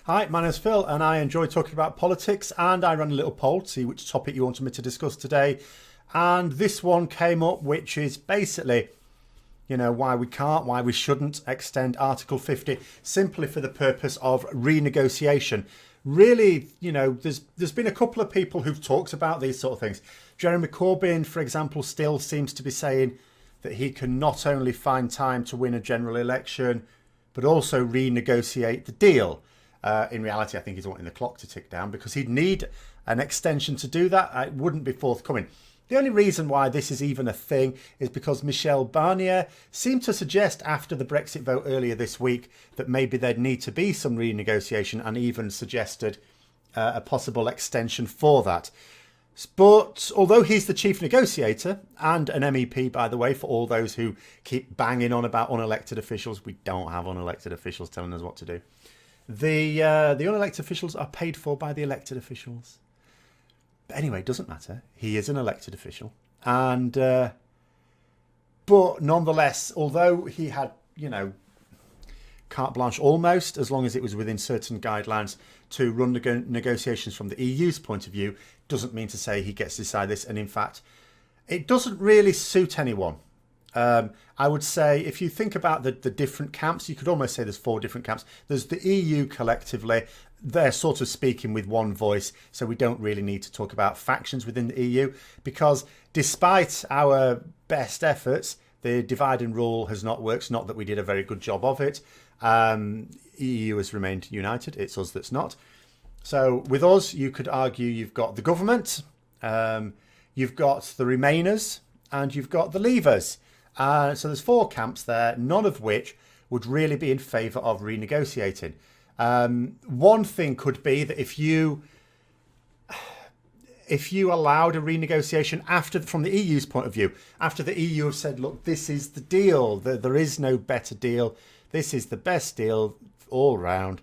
Hi, my name's Phil, and I enjoy talking about politics. And I ran a little poll to see which topic you wanted me to discuss today. And this one came up, which is basically, why we shouldn't extend Article 50 simply for the purpose of renegotiation. Really, there's been a couple of people who've talked about these sort of things. Jeremy Corbyn, for example, still seems to be saying that he can not only find time to win a general election, but also renegotiate the deal. In reality, I think he's wanting the clock to tick down because he'd need an extension to do that. It wouldn't be forthcoming. The only reason why this is even a thing is because Michel Barnier seemed to suggest after the Brexit vote earlier this week that maybe there'd need to be some renegotiation, and even suggested a possible extension for that. But although he's the chief negotiator and an MEP, by the way, for all those who keep banging on about unelected officials, we don't have unelected officials telling us what to do. The unelected officials are paid for by the elected officials. But anyway, it doesn't matter. He is an elected official. And but nonetheless, although he had, carte blanche almost, as long as it was within certain guidelines, to run negotiations from the EU's point of view, doesn't mean to say he gets to decide this. And in fact, it doesn't really suit anyone. I would say if you think about the different camps, you could almost say there's four different camps. There's the EU collectively. They're sort of speaking with one voice. So we don't really need to talk about factions within the EU, because despite our best efforts, the divide and rule has not worked. Not that we did a very good job of it. EU has remained united. It's us that's not. So with us, you could argue you've got the government, you've got the Remainers, and you've got the Leavers. So there's four camps there, none of which would really be in favour of renegotiating. One thing could be that if you allowed a renegotiation from the EU's point of view, after the EU have said, look, this is the deal, there is no better deal, this is the best deal all round,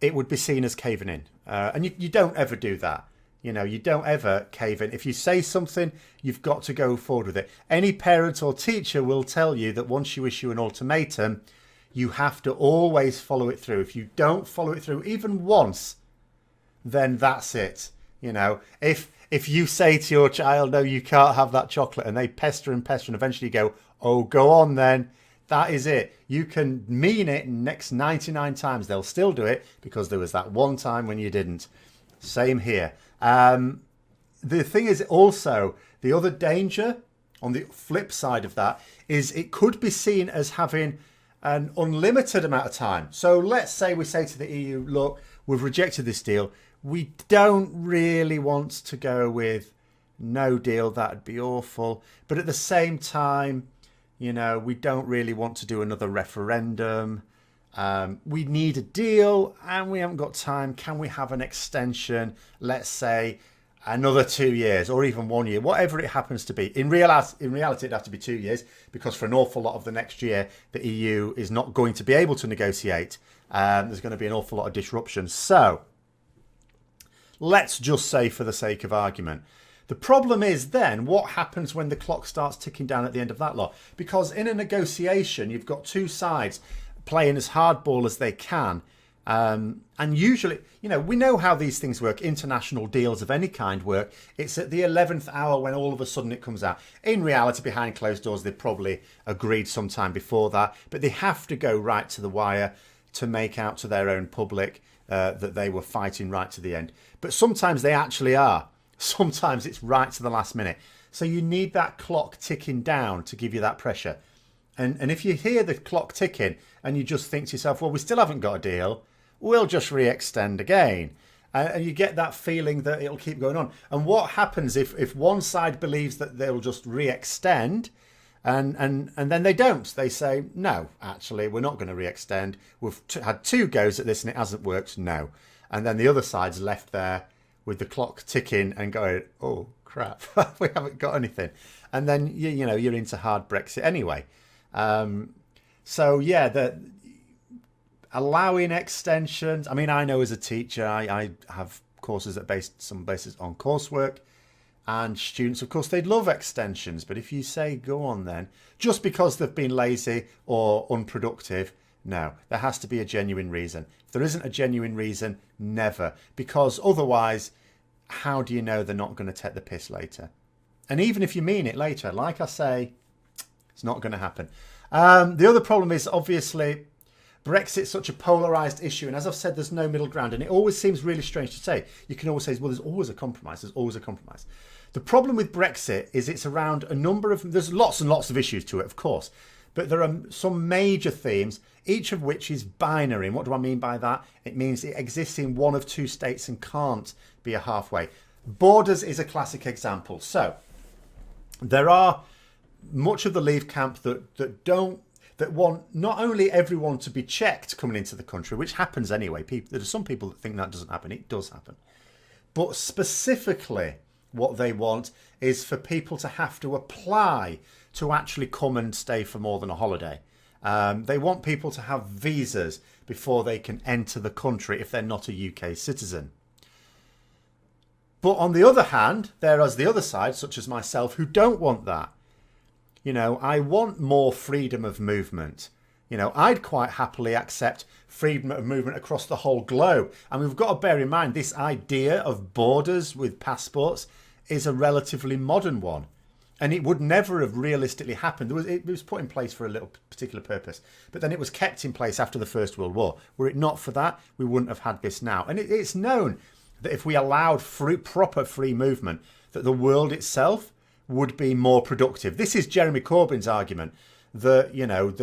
it would be seen as caving in. And you don't ever do that. You don't ever cave in. If you say something, you've got to go forward with it. Any parent or teacher will tell you that once you issue an ultimatum, you have to always follow it through. If you don't follow it through even once, then that's it. If you say to your child, no, you can't have that chocolate, and they pester and pester, and eventually you go, oh, go on then. That is it. You can mean it next 99 times. They'll still do it because there was that one time when you didn't. Same here. The thing is also, the other danger on the flip side of that is it could be seen as having an unlimited amount of time. So let's say we say to the EU, look, we've rejected this deal. We don't really want to go with no deal. That'd be awful. But at the same time, we don't really want to do another referendum. We need a deal and we haven't got time. Can we have an extension? Let's say another 2 years or even 1 year, whatever it happens to be. In reality, it'd have to be 2 years, because for an awful lot of the next year, the EU is not going to be able to negotiate. There's going to be an awful lot of disruption. So let's just say, for the sake of argument, the problem is then what happens when the clock starts ticking down at the end of that lot? Because in a negotiation, you've got two sides playing as hardball as they can. And usually, we know how these things work. International deals of any kind work. It's at the 11th hour when all of a sudden it comes out. In reality, behind closed doors, they probably agreed sometime before that. But they have to go right to the wire to make out to their own public that they were fighting right to the end. But sometimes they actually are. Sometimes it's right to the last minute. So you need that clock ticking down to give you that pressure. And if you hear the clock ticking and you just think to yourself, well, we still haven't got a deal, we'll just re-extend again. And you get that feeling that it'll keep going on. And what happens if one side believes that they'll just re-extend and then they don't? They say, no, actually, we're not going to re-extend. We've had two goes at this and it hasn't worked. No. And then the other side's left there with the clock ticking and going, oh, crap, we haven't got anything. And then, you're into hard Brexit anyway. Allowing extensions. I mean, I know as a teacher, I have courses that based some basis on coursework, and students, of course, they'd love extensions. But if you say, go on then, just because they've been lazy or unproductive, No, there has to be a genuine reason. If there isn't a genuine reason, never. Because otherwise, how do you know they're not going to take the piss later? And even if you mean it later, like I say, it's not going to happen. The other problem is, obviously, Brexit's such a polarised issue. And as I've said, there's no middle ground. And it always seems really strange to say. You can always say, well, there's always a compromise. There's always a compromise. The problem with Brexit is it's around a number of... There's lots and lots of issues to it, of course. But there are some major themes, each of which is binary. And what do I mean by that? It means it exists in one of two states and can't be a halfway. Borders is a classic example. So there are much of the Leave camp that want not only everyone to be checked coming into the country, which happens anyway. There are some people that think that doesn't happen. It does happen. But specifically, what they want is for people to have to apply to actually come and stay for more than a holiday. They want people to have visas before they can enter the country if they're not a UK citizen. But on the other hand, there is the other side, such as myself, who don't want that. You know, I want more freedom of movement. You know, I'd quite happily accept freedom of movement across the whole globe. And we've got to bear in mind this idea of borders with passports is a relatively modern one. And it would never have realistically happened. It was put in place for a little particular purpose. But then it was kept in place after the First World War. Were it not for that, we wouldn't have had this now. And it's known that if we allowed proper free movement, that the world itself would be more productive. This is Jeremy Corbyn's argument that, you know,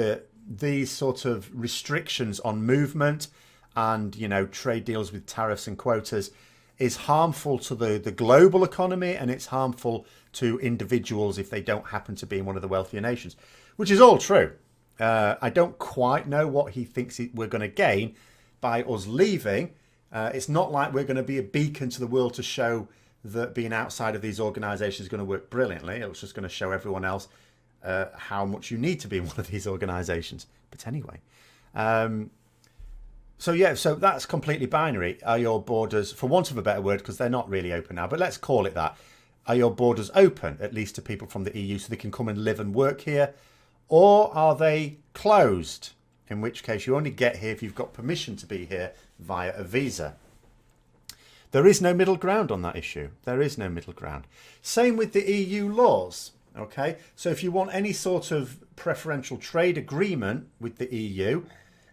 these sort of restrictions on movement and, you know, trade deals with tariffs and quotas is harmful to the global economy, and it's harmful to individuals if they don't happen to be in one of the wealthier nations, which is all true. I don't quite know what he thinks we're going to gain by us leaving. It's not like we're going to be a beacon to the world to show that being outside of these organisations is going to work brilliantly. It's just going to show everyone else how much you need to be in one of these organisations. But anyway, so that's completely binary. Are your borders, for want of a better word, because they're not really open now, but let's call it that. Are your borders open, at least to people from the EU, so they can come and live and work here? Or are they closed? In which case you only get here if you've got permission to be here via a visa. There is no middle ground on that issue. There is no middle ground. Same with the EU laws. Okay, so if you want any sort of preferential trade agreement with the EU,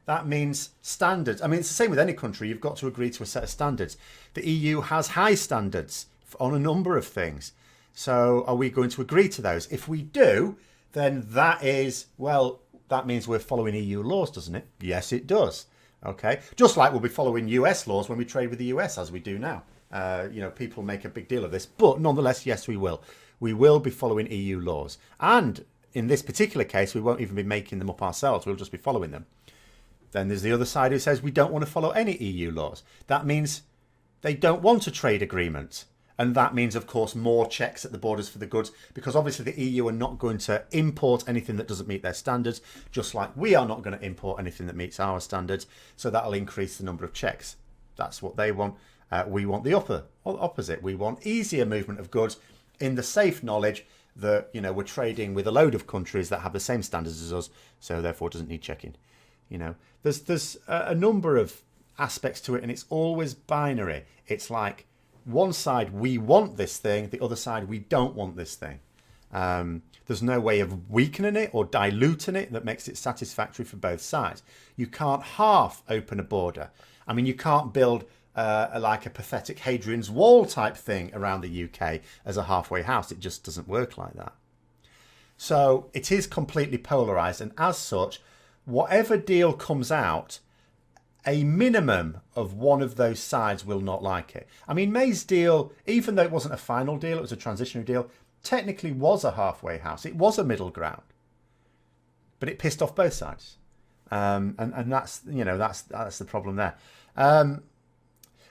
that means standards. I mean, it's the same with any country. You've got to agree to a set of standards. The EU has high standards on a number of things. So are we going to agree to those? If we do, then that means we're following EU laws, doesn't it? Yes, it does. Okay, just like we'll be following US laws when we trade with the US, as we do now. People make a big deal of this, but nonetheless, yes, we will. We will be following EU laws. And in this particular case, we won't even be making them up ourselves. We'll just be following them. Then there's the other side who says we don't want to follow any EU laws. That means they don't want a trade agreement. And that means, of course, more checks at the borders for the goods, because obviously the EU are not going to import anything that doesn't meet their standards, just like we are not going to import anything that meets our standards. So that'll increase the number of checks. That's what they want. We want the opposite. We want easier movement of goods in the safe knowledge that, you know, we're trading with a load of countries that have the same standards as us, so therefore doesn't need checking. You know, there's a number of aspects to it, and it's always binary. It's like one side, we want this thing, the other side, we don't want this thing. There's no way of weakening it or diluting it that makes it satisfactory for both sides. You can't half open a border. I mean, you can't build like a pathetic Hadrian's Wall type thing around the UK as a halfway house. It just doesn't work like that. So it is completely polarised, and as such, whatever deal comes out, a minimum of one of those sides will not like it. I mean, May's deal, even though it wasn't a final deal, it was a transitionary deal, technically was a halfway house. It was a middle ground, but it pissed off both sides, and that's, you know, that's the problem there.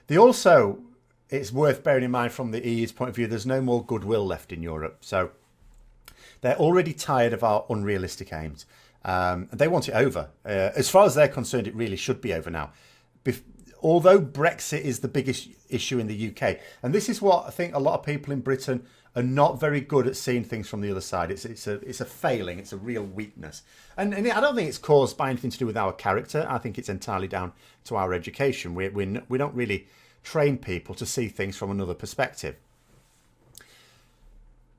It's worth bearing in mind from the EU's point of view, there's no more goodwill left in Europe, so they're already tired of our unrealistic aims. They want it over. As far as they're concerned, it really should be over now. although Brexit is the biggest issue in the UK, and this is what I think a lot of people in Britain are not very good at seeing things from the other side. It's a failing. It's a real weakness. And I don't think it's caused by anything to do with our character. I think it's entirely down to our education. We don't really train people to see things from another perspective.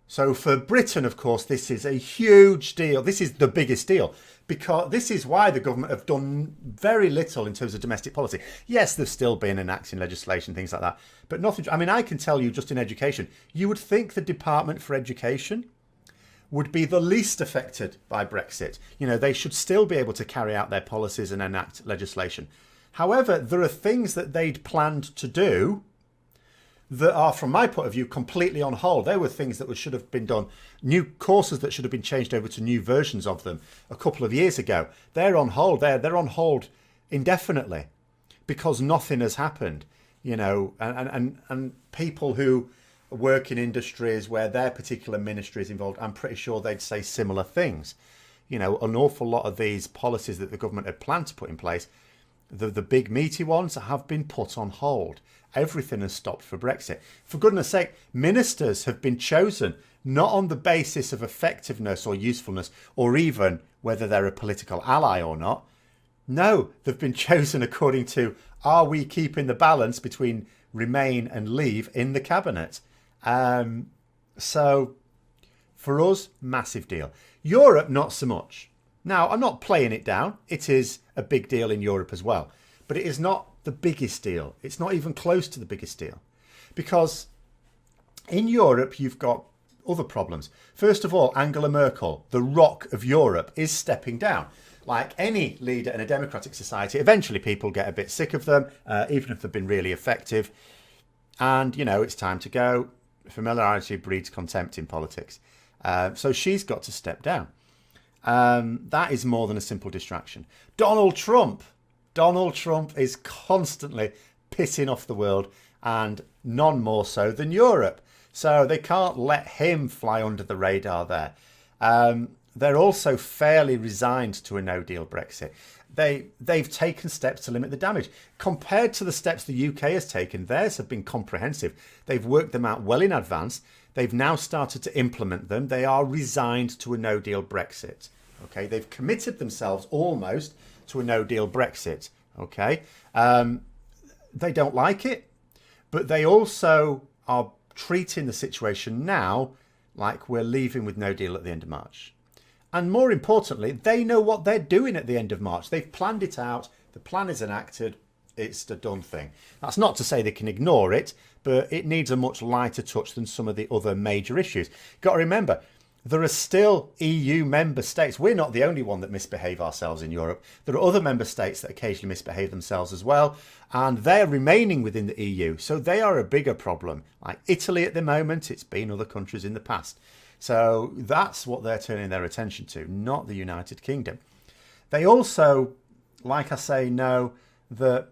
So for Britain, of course, this is a huge deal. This is the biggest deal, because this is why the government have done very little in terms of domestic policy. Yes, there's still been enacting legislation, things like that, but nothing. I mean, I can tell you just in education, you would think the Department for Education would be the least affected by Brexit. You know, they should still be able to carry out their policies and enact legislation. However, there are things that they'd planned to do that are, from my point of view, completely on hold. There were things that should have been done, new courses that should have been changed over to new versions of them a couple of years ago. They're on hold. They're on hold indefinitely because nothing has happened. You know, and people who work in industries where their particular ministry is involved, I'm pretty sure they'd say similar things. You know, an awful lot of these policies that the government had planned to put in place, the big meaty ones, have been put on hold. Everything has stopped for Brexit. For goodness sake, ministers have been chosen not on the basis of effectiveness or usefulness, or even whether they're a political ally or not. No, they've been chosen according to, are we keeping the balance between remain and leave in the cabinet? So for us, massive deal. Europe, not so much. Now, I'm not playing it down. It is a big deal in Europe as well. But it is not the biggest deal. It's not even close to the biggest deal. Because in Europe, you've got other problems. First of all, Angela Merkel, the rock of Europe, is stepping down. Like any leader in a democratic society, eventually people get a bit sick of them, even if they've been really effective. And, you know, it's time to go. Familiarity breeds contempt in politics. So she's got to step down. That is more than a simple distraction. Donald Trump is constantly pissing off the world, and none more so than Europe. So they can't let him fly under the radar there. They're also fairly resigned to a no-deal Brexit. They've taken steps to limit the damage. Compared to the steps the UK has taken, theirs have been comprehensive. They've worked them out well in advance. They've now started to implement them. They are resigned to a no-deal Brexit. Okay, they've committed themselves almost to a no-deal Brexit. Okay, they don't like it, but they also are treating the situation now like we're leaving with no deal at the end of March. And more importantly, they know what they're doing at the end of March. They've planned it out. The plan is enacted. It's a done thing. That's not to say they can ignore it, but it needs a much lighter touch than some of the other major issues. Got to remember, there are still EU member states. We're not the only one that misbehave ourselves in Europe. There are other member states that occasionally misbehave themselves as well, and they're remaining within the EU. So they are a bigger problem. Like Italy at the moment, it's been other countries in the past. So that's what they're turning their attention to, not the United Kingdom. They also, like I say, know that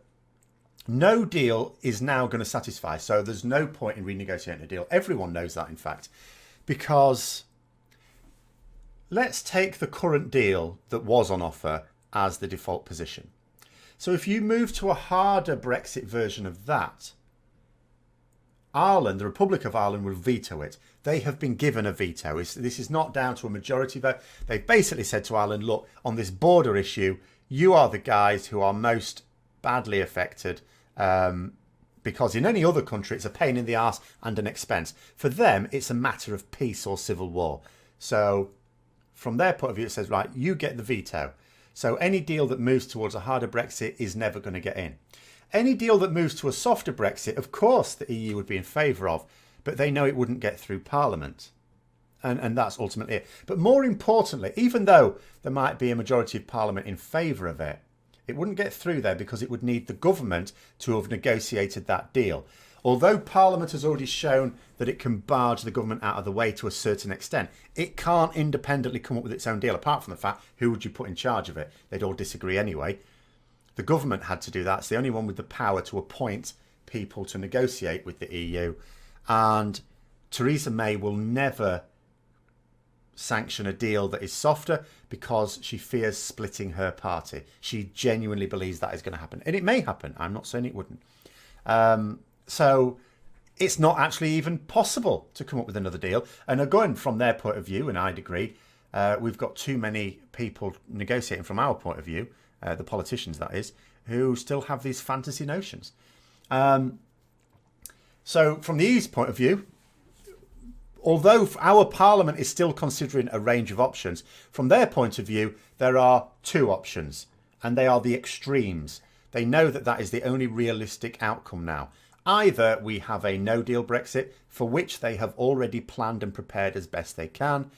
no deal is now going to satisfy. So there's no point in renegotiating a deal. Everyone knows that, in fact, because let's take the current deal that was on offer as the default position. So if you move to a harder Brexit version of that, Ireland, the Republic of Ireland, will veto it. They have been given a veto. This is not down to a majority vote. They've basically said to Ireland, look, on this border issue, you are the guys who are most badly affected, because in any other country, it's a pain in the arse and an expense. For them, it's a matter of peace or civil war. So from their point of view, it says, right, you get the veto. So any deal that moves towards a harder Brexit is never going to get in. Any deal that moves to a softer Brexit, of course, the EU would be in favour of, but they know it wouldn't get through Parliament. And that's ultimately it. But more importantly, even though there might be a majority of Parliament in favour of it, it wouldn't get through there because it would need the government to have negotiated that deal. Although Parliament has already shown that it can barge the government out of the way to a certain extent, it can't independently come up with its own deal, apart from the fact, who would you put in charge of it? They'd all disagree anyway. The government had to do that. It's the only one with the power to appoint people to negotiate with the EU. And Theresa May will never sanction a deal that is softer because she fears splitting her party. She genuinely believes that is going to happen. And it may happen. I'm not saying it wouldn't. So it's not actually even possible to come up with another deal. And again, from their point of view, and I'd agree, we've got too many people negotiating from our point of view, the politicians that is, who still have these fantasy notions. So from the EU's point of view, although our parliament is still considering a range of options, from their point of view, there are two options, and they are the extremes. They know that that is the only realistic outcome now. Either we have a no-deal Brexit, for which they have already planned and prepared as best they can,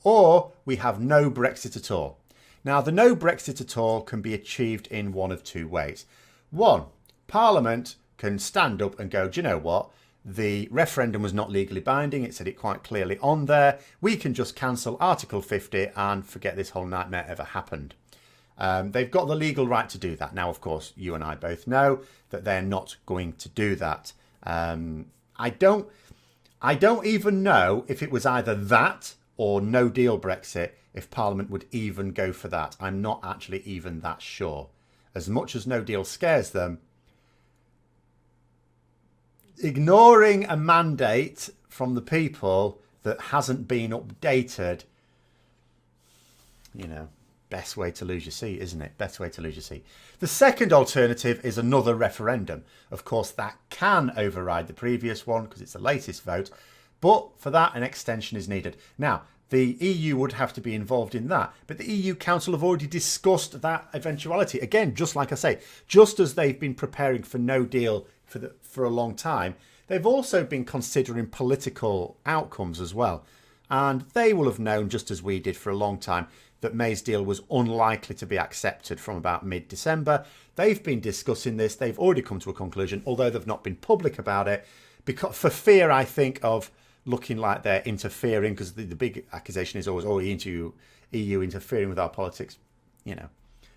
or we have no Brexit at all. Now, the no Brexit at all can be achieved in one of two ways. One, Parliament can stand up and go, do you know what? The referendum was not legally binding. It said it quite clearly on there. We can just cancel Article 50 and forget this whole nightmare ever happened. They've got the legal right to do that. Now, of course, you and I both know that they're not going to do that. I don't even know if it was either that or no deal Brexit, if Parliament would even go for that. I'm not actually even that sure. As much as no deal scares them, ignoring a mandate from the people that hasn't been updated, best way to lose your seat, isn't it? Best way to lose your seat. The second alternative is another referendum. Of course, that can override the previous one because it's the latest vote. But for that, an extension is needed. Now, the EU would have to be involved in that. But the EU Council have already discussed that eventuality. Again, just like I say, just as they've been preparing for no deal for a long time, they've also been considering political outcomes as well. And they will have known, just as we did for a long time, that May's deal was unlikely to be accepted from about mid-December. They've been discussing this. They've already come to a conclusion, although they've not been public about it, because for fear, I think, of looking like they're interfering, because the big accusation is always, EU interfering with our politics,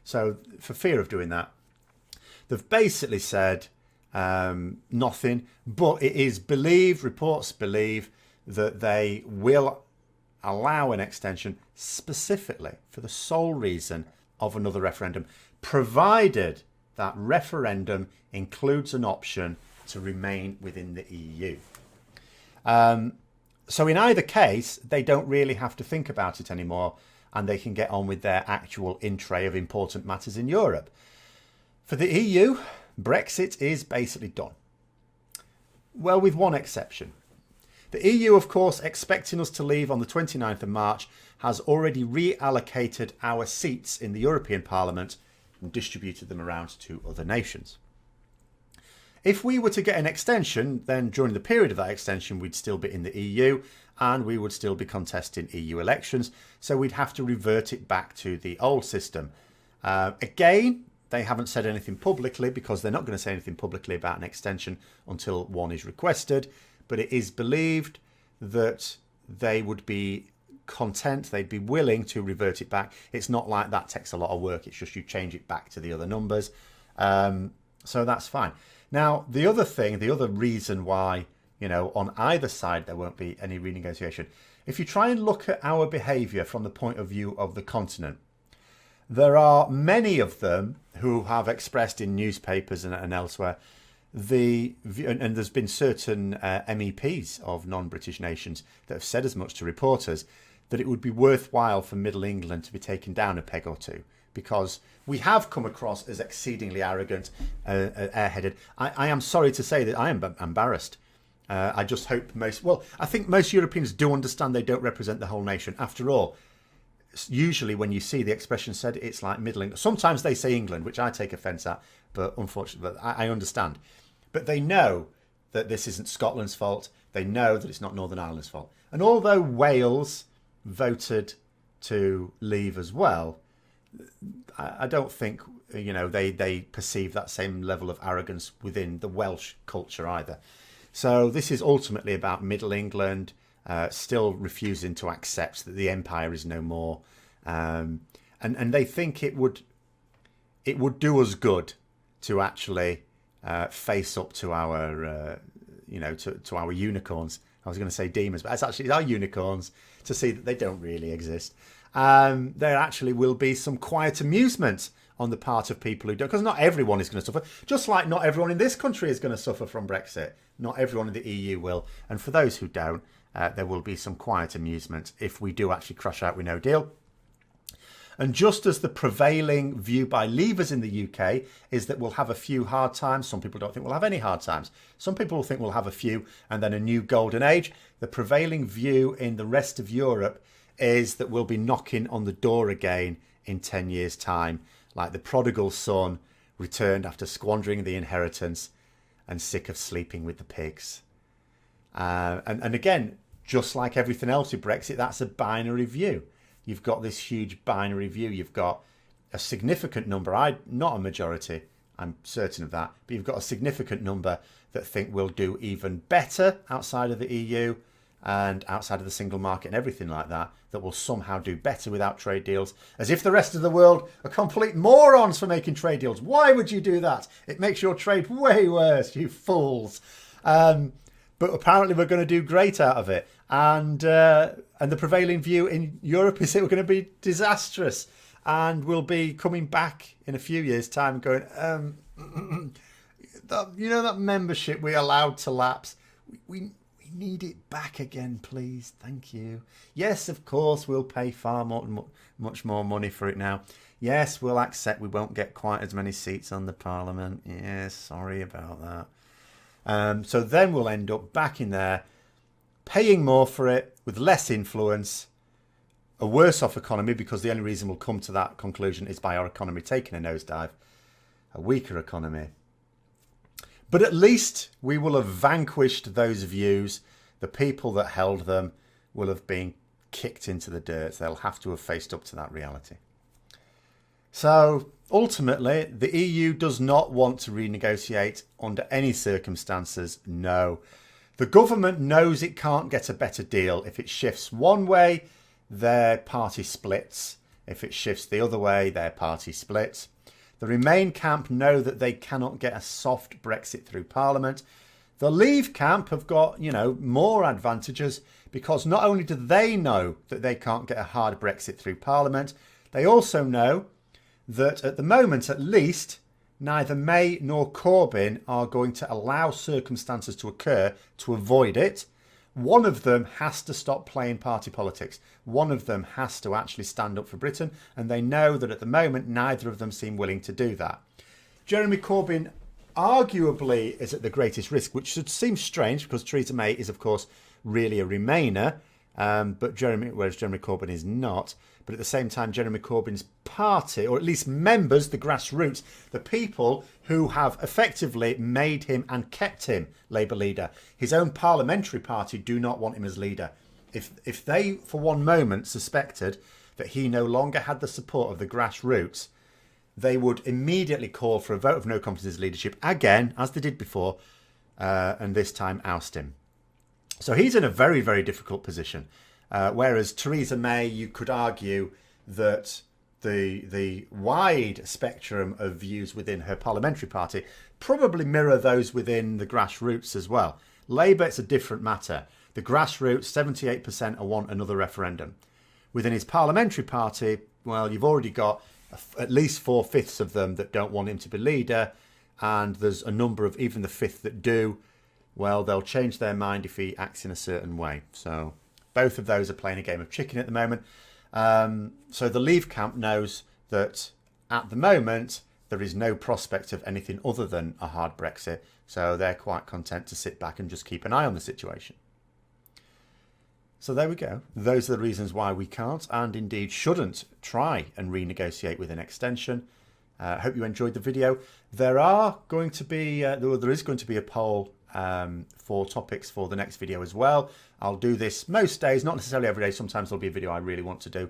So for fear of doing that, they've basically said nothing, but it is reports believe that they will allow an extension specifically for the sole reason of another referendum, provided that referendum includes an option to remain within the EU. So in either case, they don't really have to think about it anymore, and they can get on with their actual in-tray of important matters in Europe. For the EU, Brexit is basically done. Well, with one exception. The EU, of course, expecting us to leave on the 29th of March, has already reallocated our seats in the European Parliament and distributed them around to other nations. If we were to get an extension, then during the period of that extension, we'd still be in the EU and we would still be contesting EU elections. So we'd have to revert it back to the old system. Again, they haven't said anything publicly because they're not going to say anything publicly about an extension until one is requested. But it is believed that they would be content, they'd be willing to revert it back. It's not like that takes a lot of work. It's just you change it back to the other numbers. So that's fine. Now, the other reason why, on either side there won't be any renegotiation. If you try and look at our behaviour from the point of view of the continent, there are many of them who have expressed in newspapers and elsewhere and there's been certain MEPs of non-British nations that have said as much to reporters, that it would be worthwhile for Middle England to be taken down a peg or two, because we have come across as exceedingly arrogant, airheaded. I am sorry to say that I am embarrassed. I just hope I think most Europeans do understand they don't represent the whole nation. After all, usually when you see the expression said, it's like Middle England. Sometimes they say England, which I take offence at, but unfortunately, I understand. But they know that this isn't Scotland's fault. They know that it's not Northern Ireland's fault. And although Wales voted to leave as well, I don't think they perceive that same level of arrogance within the Welsh culture either. So this is ultimately about Middle England still refusing to accept that the empire is no more, and they think it would do us good to actually face up to our to our unicorns I was going to say demons, but it's our unicorns, to see that they don't really exist. There actually will be some quiet amusement on the part of people who don't, because not everyone is going to suffer, just like not everyone in this country is going to suffer from Brexit. Not everyone in the EU will. And for those who don't, there will be some quiet amusement if we do actually crash out with no deal. And just as the prevailing view by leavers in the UK is that we'll have a few hard times, some people don't think we'll have any hard times. Some people think we'll have a few and then a new golden age. The prevailing view in the rest of Europe is that we'll be knocking on the door again in 10 years' time, like the prodigal son returned after squandering the inheritance and sick of sleeping with the pigs. And again, just like everything else with Brexit, that's a binary view. You've got this huge binary view. You've got a significant number, not a majority, I'm certain of that, but you've got a significant number that think we'll do even better outside of the EU and outside of the single market and everything like that, that will somehow do better without trade deals, as if the rest of the world are complete morons for making trade deals. Why would you do that? It makes your trade way worse, you fools. But apparently we're going to do great out of it. And the prevailing view in Europe is that we're going to be disastrous. And we'll be coming back in a few years' time going, that membership we allowed to lapse, we need it back again, please. Thank you. Yes, of course, we'll pay much more money for it now. Yes, we'll accept we won't get quite as many seats on the Parliament. Yes, sorry about that. So then we'll end up back in there, paying more for it with less influence, a worse off economy, because the only reason we'll come to that conclusion is by our economy taking a nosedive, a weaker economy. But at least we will have vanquished those views. The people that held them will have been kicked into the dirt. They'll have to have faced up to that reality. So ultimately, the EU does not want to renegotiate under any circumstances, no. The government knows it can't get a better deal. If it shifts one way, their party splits. If it shifts the other way, their party splits. The Remain camp know that they cannot get a soft Brexit through Parliament. The Leave camp have got, more advantages, because not only do they know that they can't get a hard Brexit through Parliament, they also know that at the moment, at least, neither May nor Corbyn are going to allow circumstances to occur to avoid it. One of them has to stop playing party politics. One of them has to actually stand up for Britain. And they know that at the moment, neither of them seem willing to do that. Jeremy Corbyn arguably is at the greatest risk, which should seem strange because Theresa May is, of course, really a Remainer. Whereas Jeremy Corbyn is not. But at the same time, Jeremy Corbyn's party, or at least members, the grassroots, the people who have effectively made him and kept him Labour leader, his own parliamentary party do not want him as leader. If they, for one moment, suspected that he no longer had the support of the grassroots, they would immediately call for a vote of no confidence in his leadership, again, as they did before, and this time oust him. So he's in a very, very difficult position. Whereas Theresa May, you could argue that the wide spectrum of views within her parliamentary party probably mirror those within the grassroots as well. Labour, it's a different matter. The grassroots, 78% want another referendum. Within his parliamentary party, well, you've already got at least 4/5 of them that don't want him to be leader, and there's a number of even the fifth that do. Well, they'll change their mind if he acts in a certain way. So both of those are playing a game of chicken at the moment. So the Leave camp knows that at the moment there is no prospect of anything other than a hard Brexit. So they're quite content to sit back and just keep an eye on the situation. So there we go. Those are the reasons why we can't and indeed shouldn't try and renegotiate with an extension. Hope you enjoyed the video. There is going to be a poll for topics for the next video as well. I'll do this most days, not necessarily every day. Sometimes there'll be a video I really want to do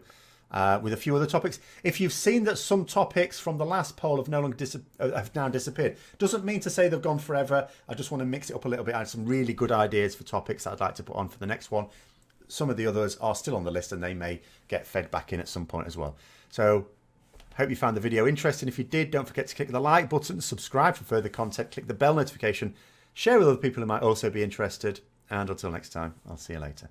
with a few other topics. If you've seen that some topics from the last poll have now disappeared, doesn't mean to say they've gone forever. I just want to mix it up a little bit. I have some really good ideas for topics that I'd like to put on for the next one. Some of the others are still on the list and they may get fed back in at some point as well. So hope you found the video interesting. If you did, don't forget to click the like button, subscribe for further content, click the bell notification, share with other people who might also be interested. And until next time, I'll see you later.